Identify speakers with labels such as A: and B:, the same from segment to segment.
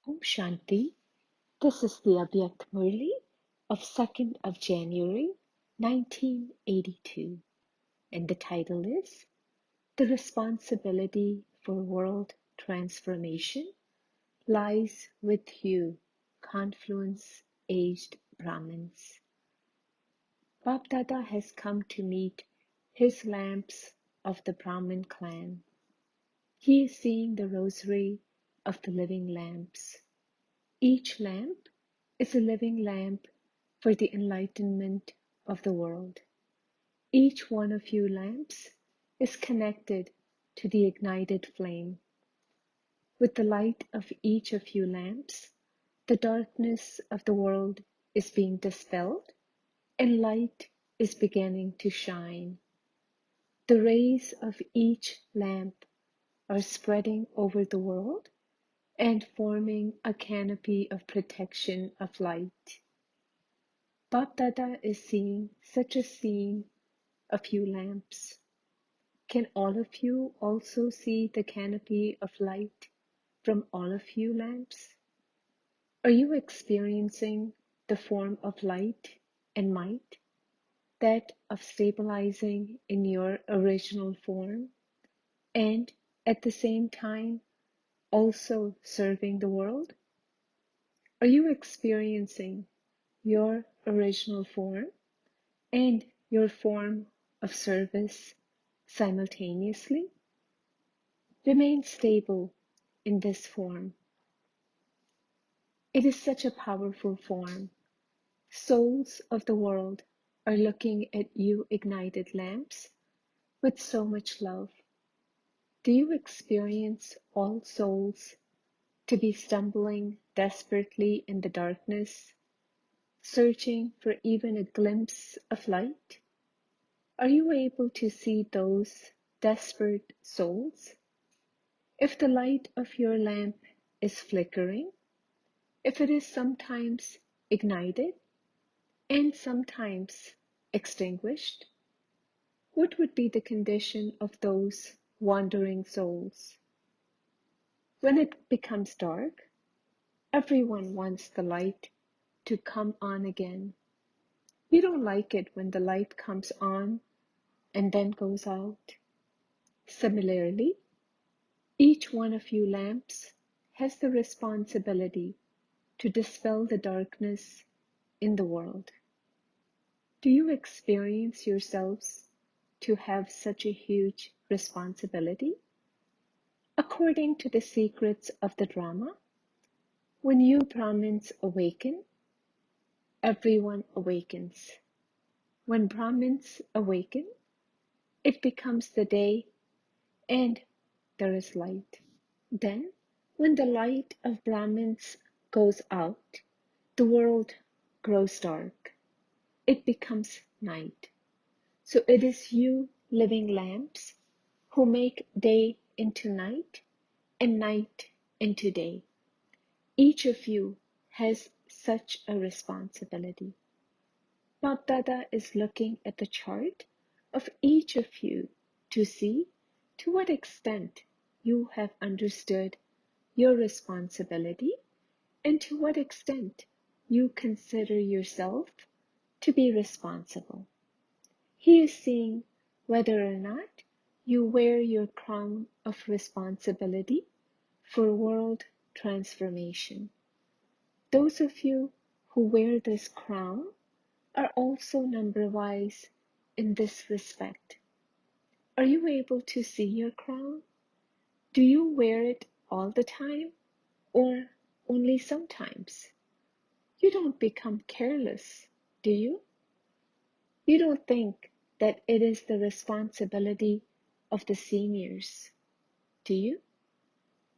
A: Om Shanti. This is the Avyakt Murli of 2nd of January 1982, and the title is The Responsibility for World Transformation Lies with You, Confluence-Aged Brahmins. Bapdada has come to meet his lamps of the Brahmin clan. He is seeing the rosary of the living lamps. Each lamp is a living lamp for the enlightenment of the world. Each one of you lamps is connected to the ignited flame. With the light of each of you lamps, the darkness of the world is being dispelled and light is beginning to shine. The rays of each lamp are spreading over the world and forming a canopy of protection of light. Bapdada is seeing such a scene of you lamps. Can all of you also see the canopy of light from all of you lamps? Are you experiencing the form of light and might, that of stabilizing in your original form, and at the same time also serving the world? Are you experiencing your original form and your form of service simultaneously? Remain stable in this form. It is such a powerful form. Souls of the world are looking at you ignited lamps with so much love. Do you experience all souls to be stumbling desperately in the darkness, searching for even a glimpse of light? Are you able to see those desperate souls? If the light of your lamp is flickering, if it is sometimes ignited and sometimes extinguished, what would be the condition of those wandering souls? When it becomes dark, everyone wants the light to come on again. You don't like it when the light comes on and then goes out. Similarly, each one of you lamps has the responsibility to dispel the darkness in the world. Do you experience yourselves to have such a huge responsibility? According to the secrets of the drama, when you Brahmins awaken, everyone awakens. When Brahmins awaken, it becomes the day and there is light. Then, when the light of Brahmins goes out, the world grows dark. It becomes night. So it is you living lamps who make day into night and night into day. Each of you has such a responsibility. Bapdada is looking at the chart of each of you to see to what extent you have understood your responsibility and to what extent you consider yourself to be responsible. He is seeing whether or not you wear your crown of responsibility for world transformation. Those of you who wear this crown are also number-wise in this respect. Are you able to see your crown? Do you wear it all the time or only sometimes? You don't become careless, do you? You don't think that it is the responsibility of the seniors, do you?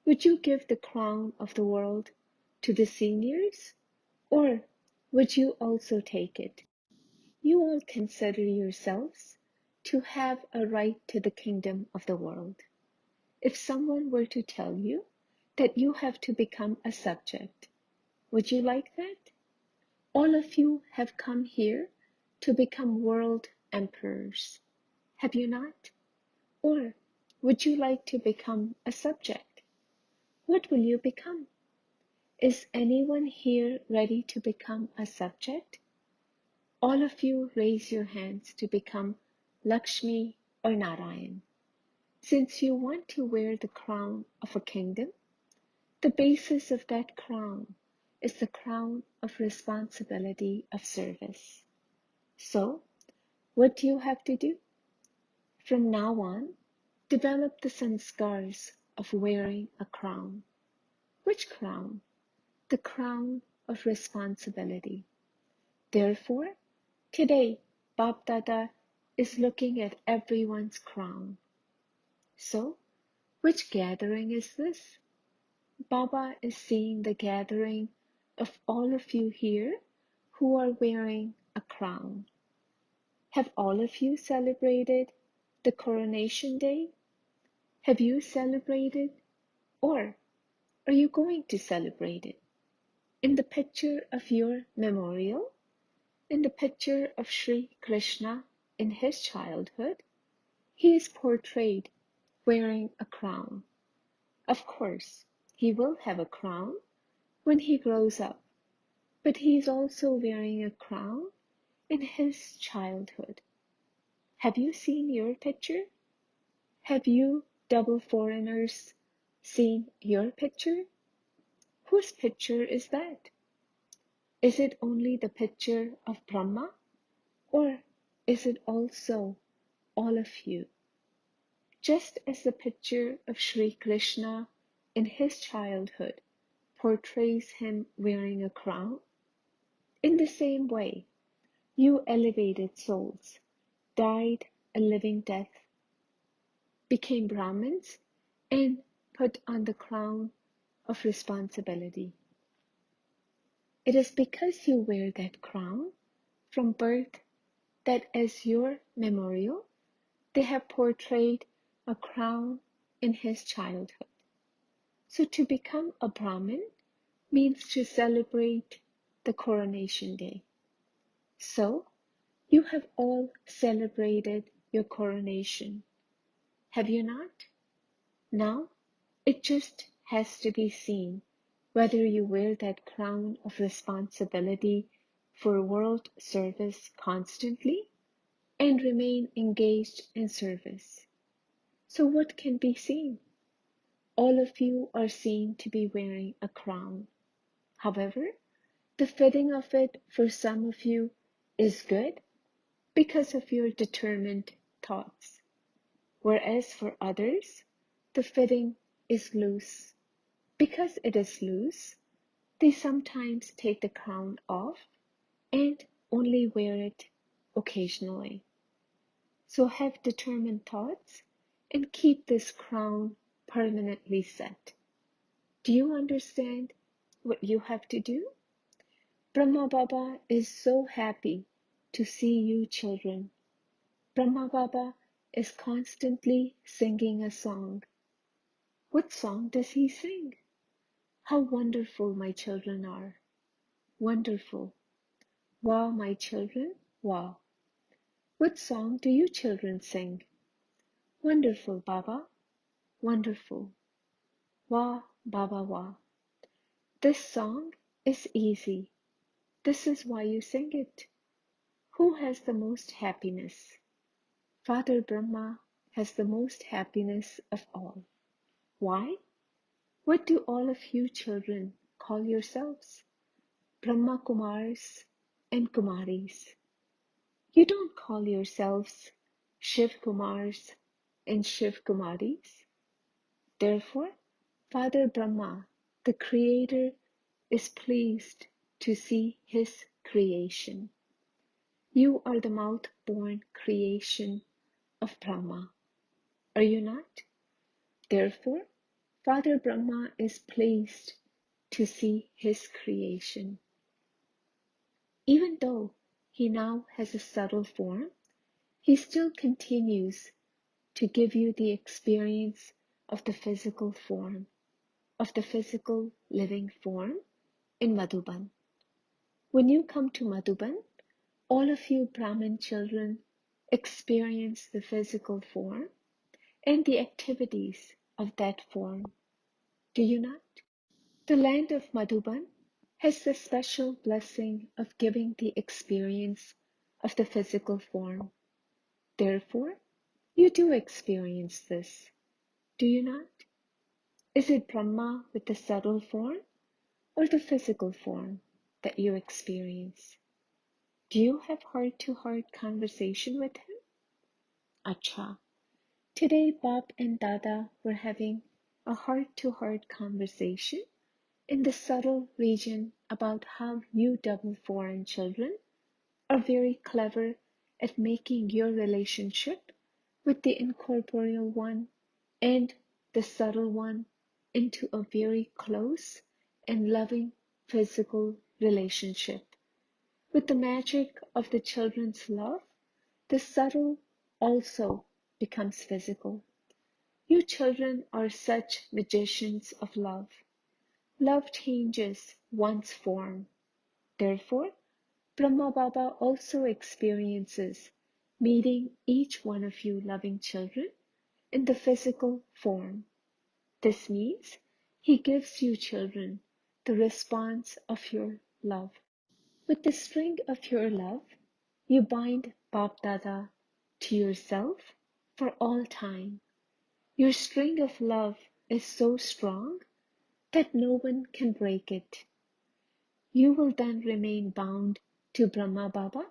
A: Would you give the crown of the world to the seniors, or would you also take it? You all consider yourselves to have a right to the kingdom of the world. If someone were to tell you that you have to become a subject, would you like that? All of you have come here to become world emperors, have you not? Or would you like to become a subject? What will you become? Is anyone here ready to become a subject? All of you raise your hands to become Lakshmi or Narayan. Since you want to wear the crown of a kingdom, the basis of that crown is the crown of responsibility of service. So, what do you have to do? From now on, develop the sanskars of wearing a crown. Which crown? The crown of responsibility. Therefore, today, Bap Dada is looking at everyone's crown. So, which gathering is this? Baba is seeing the gathering of all of you here who are wearing a crown. Have all of you celebrated the coronation day? Have you celebrated, or are you going to celebrate it? In the picture of your memorial, in the picture of Sri Krishna in his childhood, he is portrayed wearing a crown. Of course, he will have a crown when he grows up, but he is also wearing a crown in his childhood. Have you seen your picture? Have you double foreigners seen your picture? Whose picture is that? Is it only the picture of Brahma, or is it also all of you? Just as the picture of Sri Krishna in his childhood portrays him wearing a crown, in the same way, you elevated souls died a living death, became Brahmins, and put on the crown of responsibility. It is because you wear that crown from birth that as your memorial, they have portrayed a crown in his childhood. So to become a Brahmin means to celebrate the coronation day. So you have all celebrated your coronation, have you not? Now it just has to be seen whether you wear that crown of responsibility for world service constantly and remain engaged in service. So what can be seen? All of you are seen to be wearing a crown. However, the fitting of it for some of you is good because of your determined thoughts, whereas for others, the fitting is loose. Because it is loose, they sometimes take the crown off and only wear it occasionally. So have determined thoughts and keep this crown permanently set. Do you understand what you have to do? Brahma Baba is so happy to see you children. Brahma Baba is constantly singing a song. What song does he sing? How wonderful my children are. Wonderful. Wow, my children, wow. What song do you children sing? Wonderful, Baba. Wonderful. Wah, Baba, wah. This song is easy. This is why you sing it. Who has the most happiness? Father Brahma has the most happiness of all. Why? What do all of you children call yourselves? Brahma Kumars and Kumaris. You don't call yourselves Shiv Kumars and Shiv Kumaris. Therefore, Father Brahma, the Creator, is pleased to see his creation. You are the mouth-born creation of Brahma, are you not? Therefore, Father Brahma is pleased to see his creation. Even though he now has a subtle form, he still continues to give you the experience of the physical form, of the physical living form in Madhuban. When you come to Madhuban, all of you Brahmin children experience the physical form and the activities of that form. Do you not? The land of Madhuban has the special blessing of giving the experience of the physical form. Therefore, you do experience this, do you not? Is it Brahma with the subtle form or the physical form that you experience? Do you have heart-to-heart conversation with him? Acha. Today, Bob and Dada were having a heart-to-heart conversation in the subtle region about how you double foreign children are very clever at making your relationship with the incorporeal one and the subtle one into a very close and loving physical relationship. With the magic of the children's love, the subtle also becomes physical. You children are such magicians of love. Love changes one's form. Therefore, Brahma Baba also experiences meeting each one of you loving children in the physical form. This means he gives you children the response of your love. With the string of your love, you bind Bap Dada to yourself for all time. Your string of love is so strong that no one can break it. You will then remain bound to Brahma Baba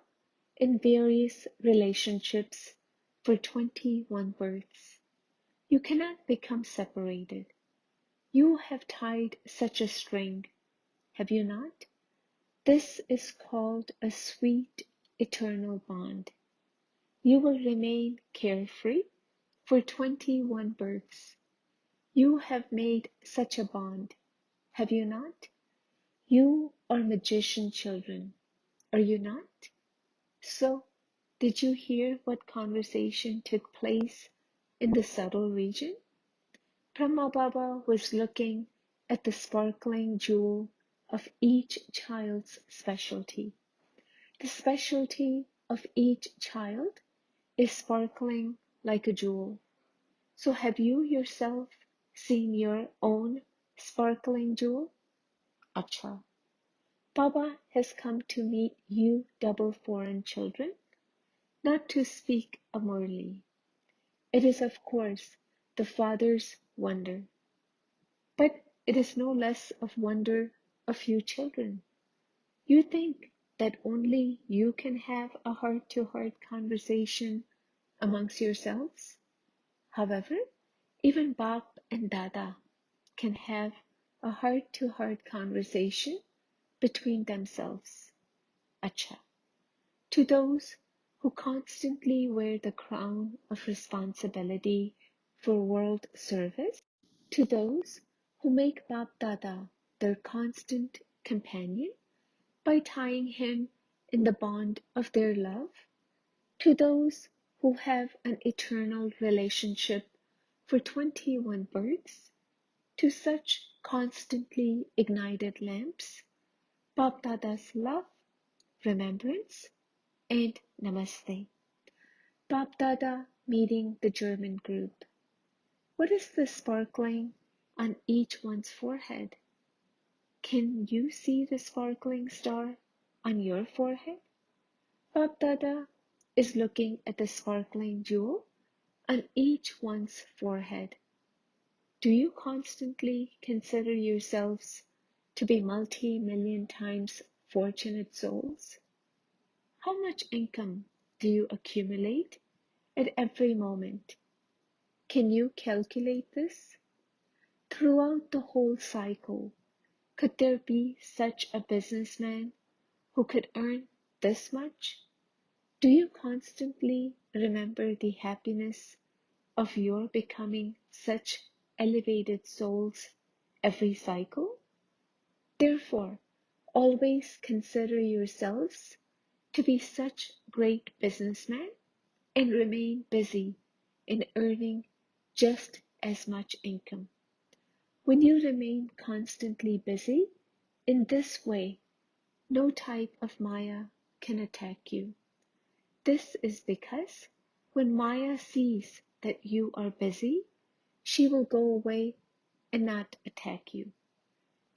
A: in various relationships for 21 births. You cannot become separated. You have tied such a string, have you not? This is called a sweet, eternal bond. You will remain carefree for 21 births. You have made such a bond, have you not? You are magician children, are you not? So, did you hear what conversation took place in the subtle region? Brahma Baba was looking at the sparkling jewel of each child's specialty. The specialty of each child is sparkling like a jewel. So have you yourself seen your own sparkling jewel? Acha. Baba has come to meet you double foreign children, not to speak a Murli. It is of course the Father's wonder, but it is no less of wonder of you children. You think that only you can have a heart-to-heart conversation amongst yourselves? However, even Bap and Dada can have a heart-to-heart conversation between themselves. Acha. To those who constantly wear the crown of responsibility for world service, to those who make Bap Dada their constant companion by tying him in the bond of their love, to those who have an eternal relationship for 21 births, to such constantly ignited lamps, Bap Dada's love, remembrance, and namaste. Bap Dada meeting the German group. What is the sparkling on each one's forehead? Can you see the sparkling star on your forehead? Bap Dada is looking at the sparkling jewel on each one's forehead. Do you constantly consider yourselves to be multi-million times fortunate souls? How much income do you accumulate at every moment? Can you calculate this? Throughout the whole cycle, could there be such a businessman who could earn this much? Do you constantly remember the happiness of your becoming such elevated souls every cycle? Therefore, always consider yourselves to be such great businessmen and remain busy in earning just as much income. When you remain constantly busy in this way, no type of Maya can attack you. This is because when Maya sees that you are busy, she will go away and not attack you.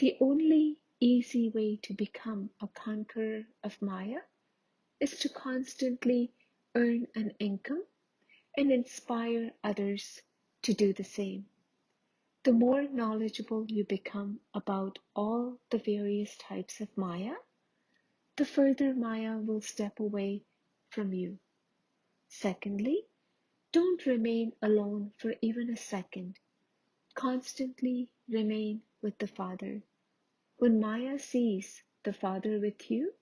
A: The only easy way to become a conqueror of Maya is to constantly earn an income and inspire others to do the same. The more knowledgeable you become about all the various types of Maya, the further Maya will step away from you. Secondly, don't remain alone for even a second. Constantly remain with the Father. When Maya sees the Father with you,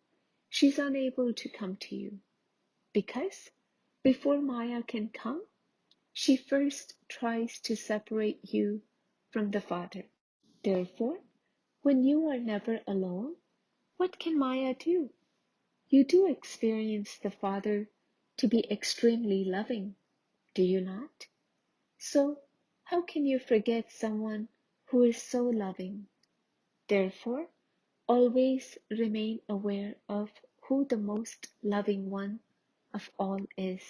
A: she's unable to come to you, because before Maya can come, she first tries to separate you from the Father. Therefore, when you are never alone, what can Maya do? You do experience the Father to be extremely loving, do you not? So, how can you forget someone who is so loving? Therefore, always remain aware of who the most loving one of all is.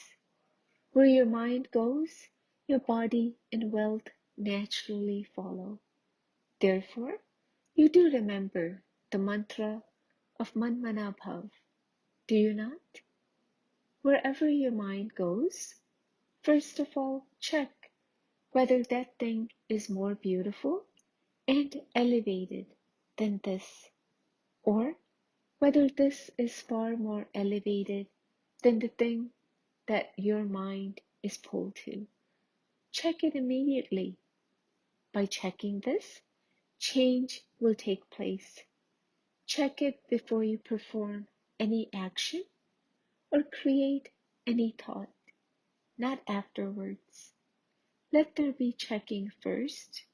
A: Where your mind goes, your body and wealth naturally follow. Therefore, you do remember the mantra of Manmanabhav, do you not? Wherever your mind goes, first of all, check whether that thing is more beautiful and elevated than this, or whether this is far more elevated than the thing that your mind is pulled to. Check it immediately. By checking this, change will take place. Check it before you perform any action or create any thought, not afterwards. Let there be checking first,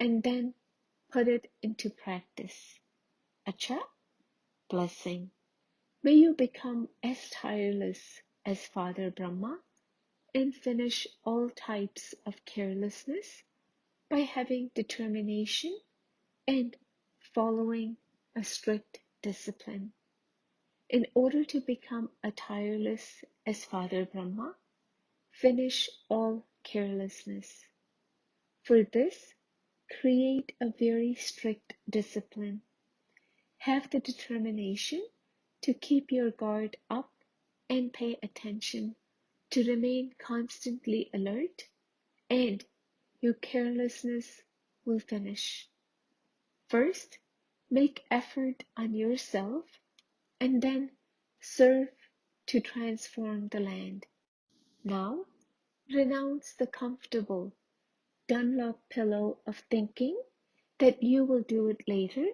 A: and then put it into practice. Acha, blessing. May you become as tireless as Father Brahma and finish all types of carelessness by having determination and following a strict discipline. In order to become as tireless as Father Brahma, finish all carelessness. For this, create a very strict discipline. Have the determination to keep your guard up and pay attention, to remain constantly alert, and your carelessness will finish. First, make effort on yourself, and then serve to transform the land. Now, renounce the comfortable Dunlop pillow of thinking that you will do it later,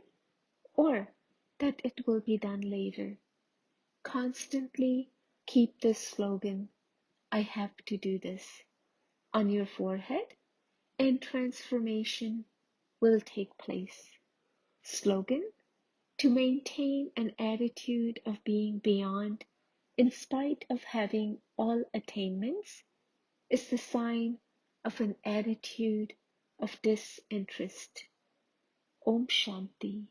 A: or that it will be done later. Constantly keep this slogan, I have to do this, on your forehead, and transformation will take place. Slogan, to maintain an attitude of being beyond, in spite of having all attainments, is the sign of an attitude of disinterest. Om Shanti.